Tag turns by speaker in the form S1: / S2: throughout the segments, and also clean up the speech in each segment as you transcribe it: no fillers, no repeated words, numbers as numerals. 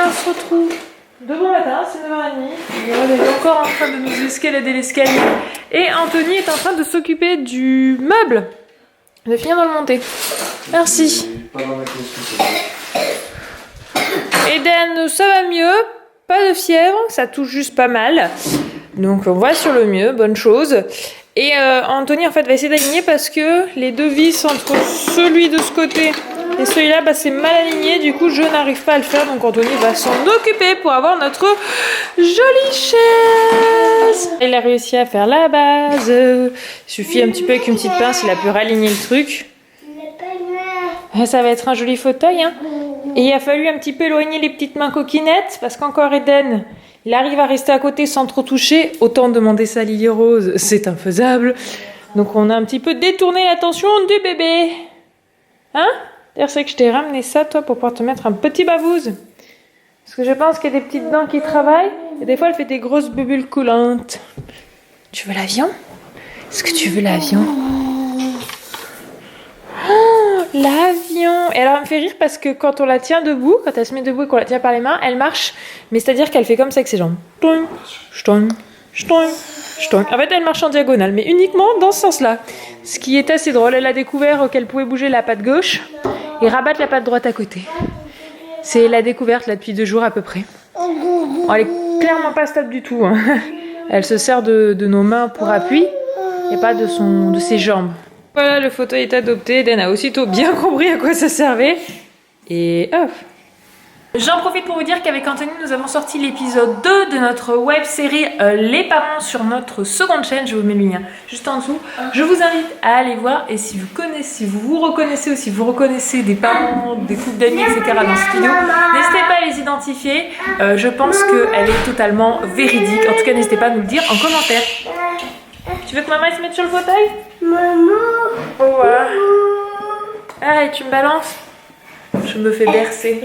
S1: On se retrouve de bon matin, c'est 9h30. Elle est encore en train de nous escalader l'escalier. Et Anthony est en train de s'occuper du meuble. De finir de le monter. Merci. Eden, ça va mieux. Pas de fièvre, ça touche juste pas mal. Donc on va sur le mieux, bonne chose. Et Anthony en fait va essayer d'aligner parce que les deux vis entre celui de ce côté et celui-là, bah, c'est mal aligné, du coup je n'arrive pas à le faire, donc Anthony va s'en occuper pour avoir notre jolie chaise. Il a réussi à faire la base, il suffit un petit peu avec une petite pince, il a pu raligner le truc. Ça va être un joli fauteuil, hein. Et il a fallu un petit peu éloigner les petites mains coquinettes, parce qu'encore Eden, il arrive à rester à côté sans trop toucher, autant demander ça à Lily Rose, c'est infaisable. Donc on a un petit peu détourné l'attention du bébé. Hein? D'ailleurs, c'est que je t'ai ramené ça, toi, pour pouvoir te mettre un petit bavouze. Parce que je pense qu'il y a des petites dents qui travaillent. Et des fois, elle fait des grosses bulles coulantes. Tu veux l'avion? Est-ce que tu veux l'avion? Oh, l'avion! Et alors, elle me fait rire parce que quand on la tient debout, quand elle se met debout et qu'on la tient par les mains, elle marche. Mais c'est-à-dire qu'elle fait comme ça avec ses jambes. Toing, toing, toing, toing. En fait, elle marche en diagonale, mais uniquement dans ce sens-là. Ce qui est assez drôle. Elle a découvert qu'elle pouvait bouger la patte gauche et rabattre la patte droite à côté. C'est la découverte là depuis 2 jours à peu près. Bon, elle est clairement pas stable du tout. Hein. Elle se sert de nos mains pour appui et pas de ses jambes. Voilà, le fauteuil est adopté. Eden a aussitôt bien compris à quoi ça servait. Et hop. J'en profite pour vous dire qu'avec Anthony, nous avons sorti l'épisode 2 de notre web série Les Parents sur notre seconde chaîne. Je vous mets le lien juste en dessous. Je vous invite à aller voir. Et si vous reconnaissez ou si vous reconnaissez des parents, des couples d'amis, etc. dans cette vidéo, n'hésitez pas à les identifier. Je pense qu'elle est totalement véridique. En tout cas, n'hésitez pas à nous le dire en commentaire. Tu veux que maman se mette sur le fauteuil? Maman. Oh, voilà. Ah, et tu me balances? Je me fais bercer.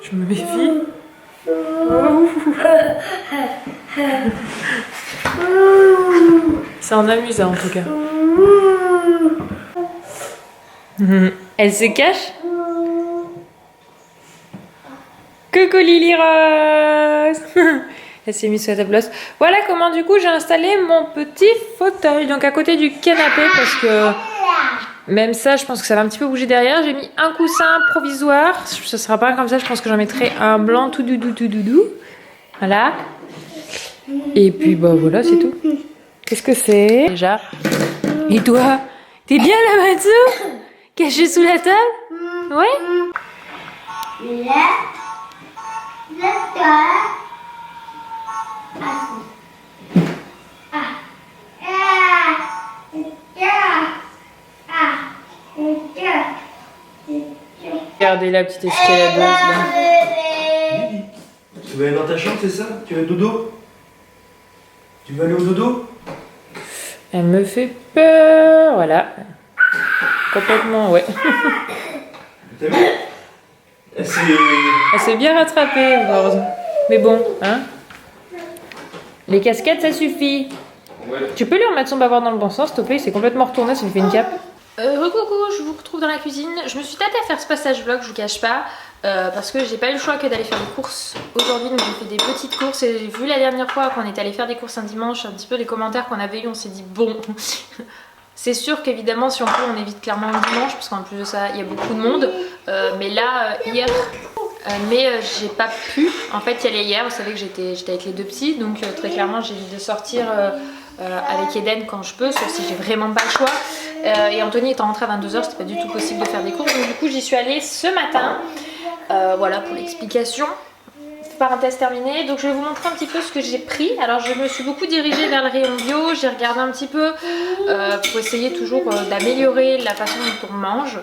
S1: Je me méfie. C'est en amusant en tout cas. Elle se cache. Coucou Lily Rose. Elle s'est mise sur la table. Voilà comment du coup j'ai installé mon petit fauteuil. Donc à côté du canapé parce que... Même ça, je pense que ça va un petit peu bouger derrière. J'ai mis un coussin provisoire. Ce sera pas comme ça, je pense que j'en mettrai un blanc tout doudou. Voilà. Et puis, bah voilà, c'est tout. Qu'est-ce que c'est? Déjà. Et toi? T'es bien là, Matsu? Caché sous la table? Ouais? Regardez la petite escaladeuse là.
S2: Tu veux aller dans ta chambre, c'est ça? Tu veux dodo? Tu veux aller au dodo?
S1: Elle me fait peur, voilà. Complètement, ouais.
S2: T'as vu?
S1: Elle s'est bien rattrapée, Rose. Mais bon, hein? Les casquettes, ça suffit. Ouais. Tu peux lui remettre son bavard dans le bon sens, s'il te plaît? Il s'est complètement retourné, ça lui fait une cape. Recoucou, je vous retrouve dans la cuisine. Je me suis tâtée à faire ce passage vlog, je vous cache pas, parce que j'ai pas eu le choix que d'aller faire des courses aujourd'hui, donc j'ai fait des petites courses et j'ai vu la dernière fois qu'on était allé faire des courses un dimanche, un petit peu les commentaires qu'on avait eu, on s'est dit bon, c'est sûr qu'évidemment si on peut on évite clairement le dimanche, parce qu'en plus de ça il y a beaucoup de monde, mais là hier, j'ai pas pu en fait y aller hier, vous savez que j'étais avec les 2 petits, donc très clairement j'évite de sortir avec Eden quand je peux, sauf si j'ai vraiment pas le choix. Et Anthony étant rentré à 22h, c'était pas du tout possible de faire des courses, donc du coup j'y suis allée ce matin. Voilà pour l'explication. Parenthèse terminée, donc je vais vous montrer un petit peu ce que j'ai pris. Alors je me suis beaucoup dirigée vers le rayon bio, j'ai regardé un petit peu pour essayer toujours d'améliorer la façon dont on mange,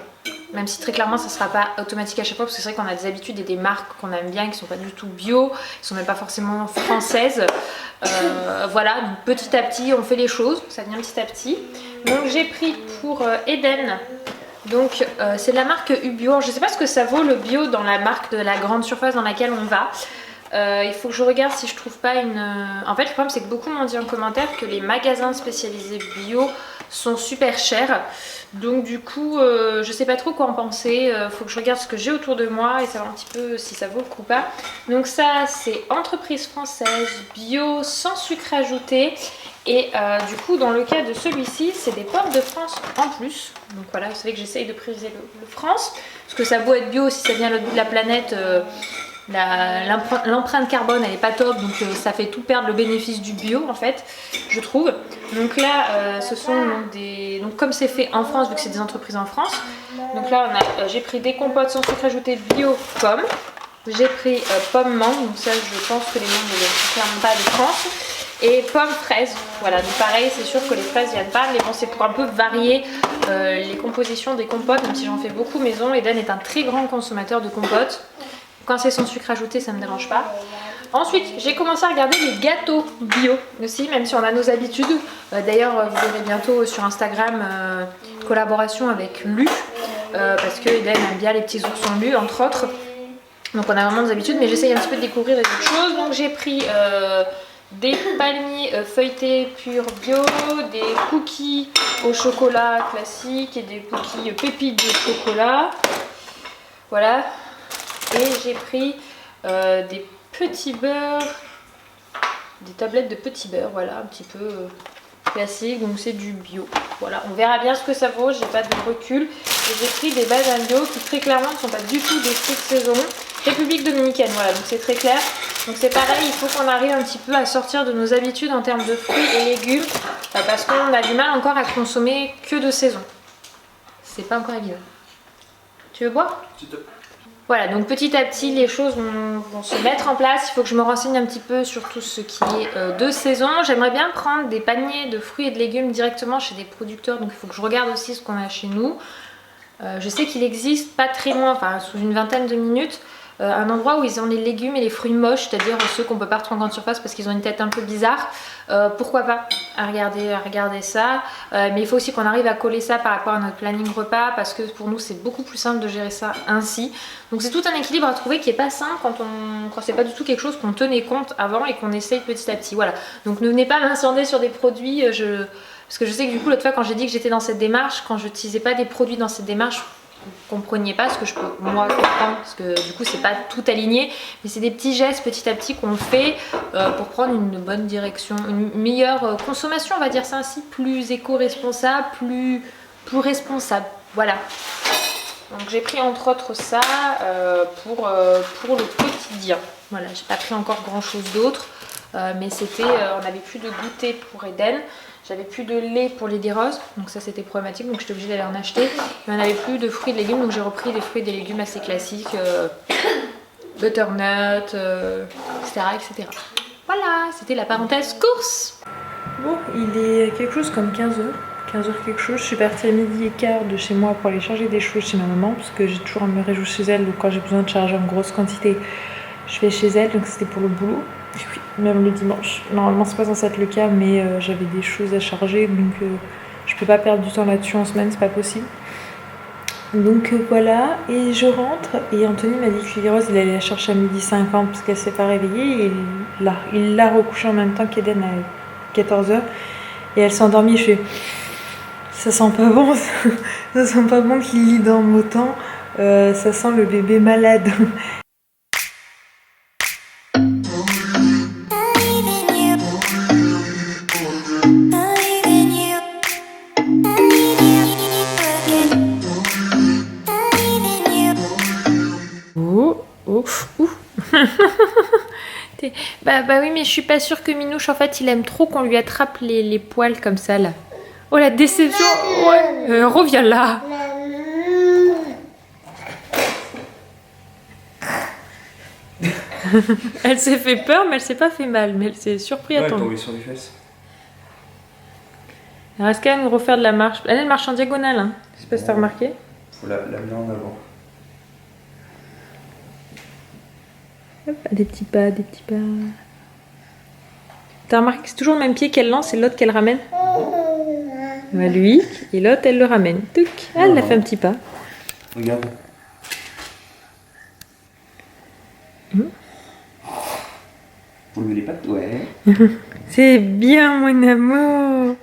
S1: même si très clairement ça ne sera pas automatique à chaque fois, parce que c'est vrai qu'on a des habitudes et des marques qu'on aime bien qui sont pas du tout bio, qui sont même pas forcément françaises. Voilà, donc petit à petit on fait les choses, ça vient petit à petit. Donc j'ai pris pour Eden, donc c'est de la marque Ubio. Je sais pas ce que ça vaut le bio dans la marque de la grande surface dans laquelle on va. Il faut que je regarde si je trouve pas une... En fait, le problème, c'est que beaucoup m'ont dit en commentaire que les magasins spécialisés bio sont super chers. Donc du coup, je sais pas trop quoi en penser. Faut que je regarde ce que j'ai autour de moi et savoir un petit peu si ça vaut le coup ou pas. Donc ça, c'est entreprise française, bio, sans sucre ajouté. Et du coup, dans le cas de celui-ci, c'est des pommes de France en plus. Donc voilà, vous savez que j'essaye de prioriser le France. Parce que ça a beau être bio, si ça vient à l'autre bout de la planète... l'empreinte carbone elle est pas top, donc ça fait tout perdre le bénéfice du bio en fait, je trouve. Donc là ce sont donc comme c'est fait en France, vu que c'est des entreprises en France, donc là j'ai pris des compotes sans sucre ajouté bio pommes, j'ai pris pommes mangue, donc ça je pense que les mangues ne viennent clairement pas de France, et pommes fraises. Voilà, donc pareil, c'est sûr que les fraises viennent pas, mais bon, c'est pour un peu varier les compositions des compotes, même si j'en fais beaucoup maison. Eden est un très grand consommateur de compotes. Quand c'est sans sucre ajouté, ça me dérange pas. Ensuite, j'ai commencé à regarder les gâteaux bio aussi, même si on a nos habitudes. D'ailleurs, vous verrez bientôt sur Instagram collaboration avec Lu, parce que Eden aime bien les petits oursons Lu, entre autres. Donc on a vraiment des habitudes, mais j'essaye un petit peu de découvrir des autres choses. Donc j'ai pris des palmiers feuilletés purs bio, des cookies au chocolat classique et des cookies pépites de chocolat. Voilà. Et j'ai pris des petits beurres, des tablettes de petits beurres, voilà, un petit peu classique, donc c'est du bio. Voilà, on verra bien ce que ça vaut, j'ai pas de recul. Et j'ai pris des bananes bio qui très clairement ne sont pas du tout des fruits de saison. République dominicaine, voilà, donc c'est très clair. Donc c'est pareil, il faut qu'on arrive un petit peu à sortir de nos habitudes en termes de fruits et légumes, parce qu'on a du mal encore à consommer que de saison. C'est pas encore évident. Tu veux boire ? Voilà, donc petit à petit les choses vont se mettre en place. Il faut que je me renseigne un petit peu sur tout ce qui est de saison. J'aimerais bien prendre des paniers de fruits et de légumes directement chez des producteurs, donc il faut que je regarde aussi ce qu'on a chez nous. Je sais qu'il existe pas très loin, enfin sous une vingtaine de minutes, un endroit où ils ont les légumes et les fruits moches, c'est-à-dire ceux qu'on peut pas retrouver en grande surface parce qu'ils ont une tête un peu bizarre. Pourquoi pas à regarder ça, mais il faut aussi qu'on arrive à coller ça par rapport à notre planning repas, parce que pour nous c'est beaucoup plus simple de gérer ça ainsi. Donc c'est tout un équilibre à trouver qui est pas simple quand c'est pas du tout quelque chose qu'on tenait compte avant et qu'on essaye petit à petit. Voilà, donc ne venez pas m'incender sur des produits, parce que je sais que du coup l'autre fois quand j'ai dit que j'étais dans cette démarche, quand je n'utilisais pas des produits dans cette démarche, vous compreniez pas ce que je peux moi comprendre, parce que du coup c'est pas tout aligné, mais c'est des petits gestes petit à petit qu'on fait pour prendre une bonne direction, une meilleure consommation, on va dire ça ainsi, plus éco-responsable, plus responsable, voilà. Donc j'ai pris entre autres ça pour le quotidien. Voilà, j'ai pas pris encore grand chose d'autre, mais c'était, on n'avait plus de goûter pour Eden. J'avais plus de lait pour les roses, donc ça c'était problématique, donc j'étais obligée d'aller en acheter. Mais on n'avait plus de fruits et de légumes, donc j'ai repris des fruits et des légumes assez classiques, butternut, etc., etc. Voilà, c'était la parenthèse course. Bon, il est quelque chose comme 15h. 15h quelque chose, je suis partie à 12h15 de chez moi pour aller changer des choses chez ma maman, parce que j'ai toujours un réseau chez elle, donc quand j'ai besoin de charger en grosse quantité, je vais chez elle, donc c'était pour le boulot. Et oui, même le dimanche. Normalement c'est pas censé être le cas, mais j'avais des choses à charger, donc je peux pas perdre du temps là-dessus en semaine, c'est pas possible. Donc voilà, et je rentre, et Anthony m'a dit que Lily Rose il allait la chercher à 12h50 parce qu'elle s'est pas réveillée, et il l'a recouchée en même temps qu'Eden à 14h, et elle s'est endormie. Je fais, ça sent pas bon, ça sent pas bon que Lily dorme autant, ça sent le bébé malade. Bah oui, mais je suis pas sûre que Minouche, en fait, il aime trop qu'on lui attrape les poils comme ça, là. Oh, la déception. Ouais, reviens là. Elle s'est fait peur, mais elle s'est pas fait mal. Mais elle s'est surpris à tomber.
S2: Elle est tombée sur les fesses.
S1: Il reste quand même de refaire de la marche. Elle marche en diagonale, hein. Je sais pas si t'as remarqué.
S2: Faut la mettre en avant.
S1: Hop, des petits pas, des petits pas. T'as remarqué que c'est toujours le même pied qu'elle lance et l'autre qu'elle ramène? Bah lui, et l'autre elle le ramène. Touc. Ah, elle a fait un petit pas.
S2: Regarde. On met les pattes, ouais.
S1: C'est bien, mon amour.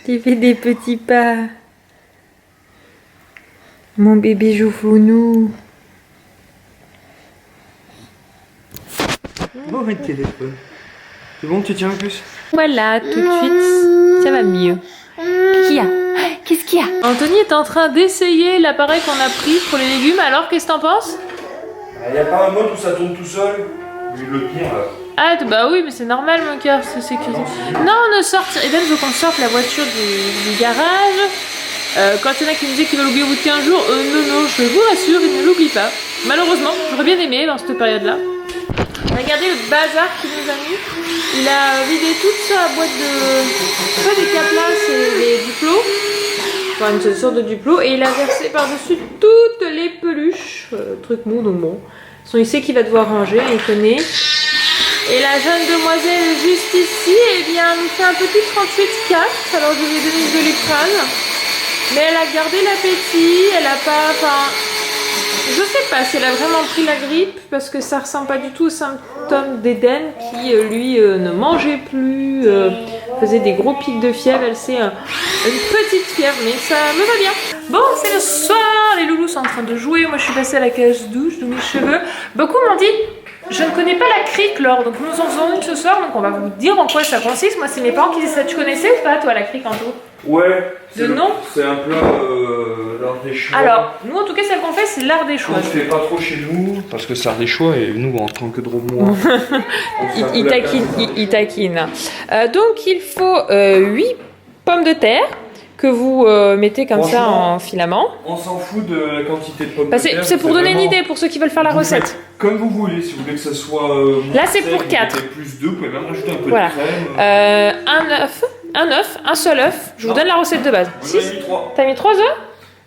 S1: Tu fais des petits pas. Mon bébé joufounou.
S2: Bon, le téléphone. C'est bon, tu tiens un plus?
S1: Voilà, tout de suite, ça va mieux. Qu'est-ce qu'il y a? Qu'est-ce qu'il y a? Anthony est en train d'essayer l'appareil qu'on a pris pour les légumes. Alors, qu'est-ce que t'en penses?
S2: Il n'y a pas un mode où ça tourne tout seul? Lui, le pire, là.
S1: Ah, bah oui, mais c'est normal, mon cœur, c'est sécurisé. Non, on ne sorte. Eden veut qu'on sorte la voiture du garage. Quand il y en a qui me disaient qu'ils veulent l'oublier au bout de 15 jours, non, je vous rassure, ils ne l'oublient pas. Malheureusement, j'aurais bien aimé dans cette période-là. Regardez le bazar qu'il nous a mis. Il a vidé toute sa boîte de... Pas des caplas, c'est des duplos. Enfin, une sorte de duplo. Et il a versé par-dessus toutes les peluches. Truc mou, donc bon. Il sait qu'il va devoir ranger, il connaît. Et la jeune demoiselle juste ici, eh bien, nous fait un petit 38,4. Alors je lui ai donné de l'écrase. Mais elle a gardé l'appétit, elle a pas... Enfin, je sais pas si elle a vraiment pris la grippe, parce que ça ressemble pas du tout aux symptômes d'Eden, qui lui ne mangeait plus, faisait des gros pics de fièvre. Elle c'est une petite fièvre, mais ça me va bien. Bon, c'est le soir, les loulous sont en train de jouer. Moi je suis passée à la cage douche de mes cheveux. Beaucoup m'ont dit... Je ne connais pas la crique, Laure, donc nous en faisons une ce soir, donc on va vous dire en quoi ça consiste. Moi, c'est mes parents qui disaient ça. Tu connaissais ou pas, toi, la crique, Anto?
S2: Ouais.
S1: De nom?
S2: C'est un plat l'Ardéchois.
S1: Alors, nous, en tout cas, celle qu'on fait, c'est l'Ardéchois.
S2: On ne fait pas trop chez nous, parce que c'est Ardéchois, et nous, en tant que drômois,
S1: il taquine. Donc, il faut 8 pommes de terre que vous mettez comme ça en filament.
S2: On s'en fout de la quantité de pommes de terre.
S1: C'est pour donner une idée pour ceux qui veulent faire la recette.
S2: Comme vous voulez, si vous voulez que ça soit...
S1: Là, c'est pour 4.
S2: Plus 2, vous pouvez même rajouter un peu de crème.
S1: Un œuf, un seul œuf. Je vous donne la recette de base.
S2: Moi, j'en ai mis 3.
S1: T'as mis 3 œufs?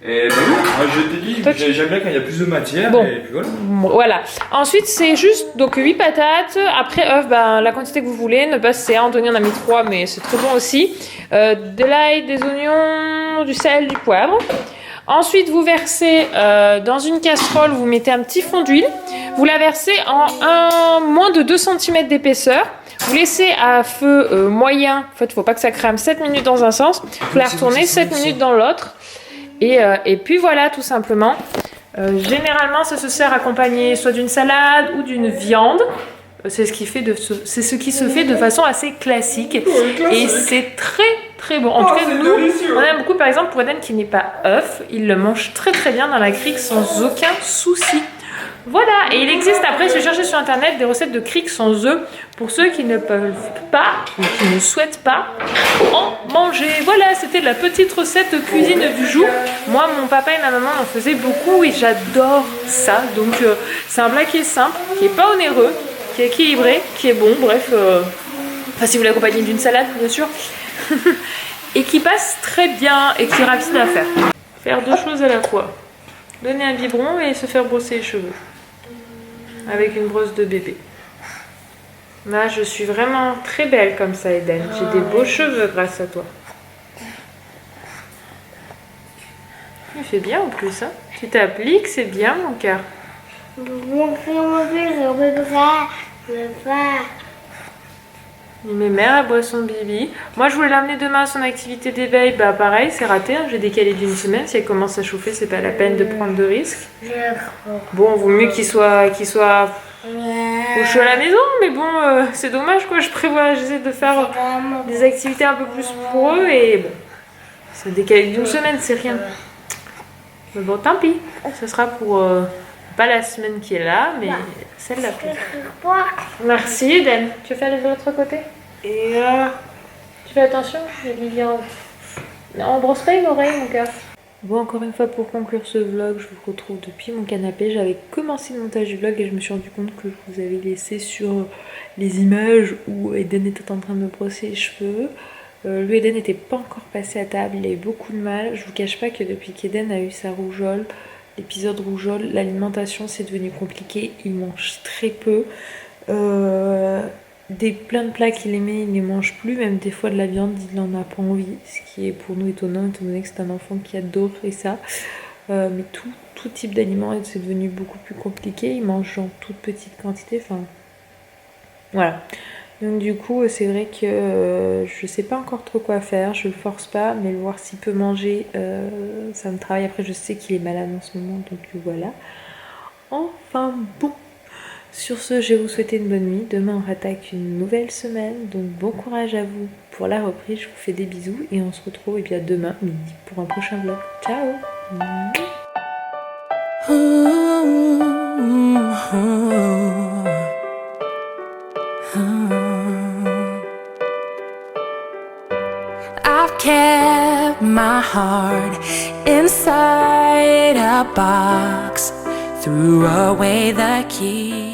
S2: Et bah oui, moi je t'ai dit, j'aime bien quand il y a plus de matière,
S1: bon.
S2: Et puis voilà.
S1: Voilà. Ensuite, c'est juste donc 8 patates. Après, œufs, ben, la quantité que vous voulez. Ne pas c'est Anthony en a mis 3, mais c'est très bon aussi. De l'ail, des oignons, du sel, du poivre. Ensuite, vous versez dans une casserole, vous mettez un petit fond d'huile. Vous la versez en moins de 2 cm d'épaisseur. Vous laissez à feu moyen. En fait, il ne faut pas que ça crame 7 minutes dans un sens. Vous la retournez 7 minutes dans l'autre. Et puis voilà, tout simplement. Généralement, ça se sert accompagné soit d'une salade ou d'une viande. C'est ce qui se fait de façon assez classique. Et c'est très très bon. En tout cas, nous, on aime beaucoup, par exemple, pour Eden qui n'est pas œuf, il le mange très très bien dans la crique sans aucun souci. Voilà, et il existe après, si vous cherchez sur internet, des recettes de crique sans œufs pour ceux qui ne peuvent pas ou qui ne souhaitent pas en manger. Voilà, c'était la petite recette de cuisine du jour. Moi, mon papa et ma maman en faisaient beaucoup et j'adore ça. Donc, c'est un plat qui est simple, qui n'est pas onéreux, qui est équilibré, qui est bon, bref. Enfin, si vous l'accompagnez d'une salade, bien sûr. Et qui passe très bien et qui est rapide à faire. Faire 2 choses à la fois. Donner un biberon et se faire brosser les cheveux. Avec une brosse de bébé. Là, je suis vraiment très belle comme ça, Eden. J'ai des beaux cheveux grâce à toi. Tu fais bien en plus, hein. Tu t'appliques, c'est bien, mon cœur. Mes mères, elle boit son bibi. Moi, je voulais l'amener demain à son activité d'éveil. Bah, pareil, c'est raté. Hein. J'ai décalé d'une semaine. Si elle commence à chauffer, c'est pas la peine de prendre de risques. Bon, vaut mieux qu'il soit au chaud à la maison. Mais bon, c'est dommage, quoi. J'essaie de faire des activités un peu plus pour eux. Et bon, c'est décalé d'une semaine, c'est rien. Mais bon, tant pis. Ce sera pour... pas la semaine qui est là, mais celle-là. Merci, Eden. Tu veux faire les de l'autre côté? Et tu fais attention, on brosse pas une oreille, mon cœur. Bon, encore une fois, pour conclure ce vlog, je vous retrouve depuis mon canapé. J'avais commencé le montage du vlog et je me suis rendu compte que je vous avais laissé sur les images où Eden était en train de me brosser les cheveux. Lui, Eden n'était pas encore passé à table, il a eu beaucoup de mal. Je vous cache pas que depuis qu'Eden a eu sa rougeole, l'épisode rougeole, l'alimentation c'est devenu compliqué, il mange très peu. Plein de plats qu'il aimait, il ne les mange plus, même des fois de la viande, il n'en a pas envie, ce qui est pour nous étonnant, étant donné que c'est un enfant qui adorerait ça. Mais tout type d'aliments c'est devenu beaucoup plus compliqué, il mange en toute petite quantité, enfin Voilà. Donc du coup, c'est vrai que je sais pas encore trop quoi faire, je le force pas, mais le voir s'il peut manger, ça me travaille. Après, je sais qu'il est malade en ce moment, donc voilà. Enfin bon. Sur ce, je vais vous souhaiter une bonne nuit. Demain, on attaque une nouvelle semaine, donc bon courage à vous pour la reprise. Je vous fais des bisous et on se retrouve demain midi pour un prochain vlog. Ciao.
S3: I've kept my heart inside a box, threw away the key.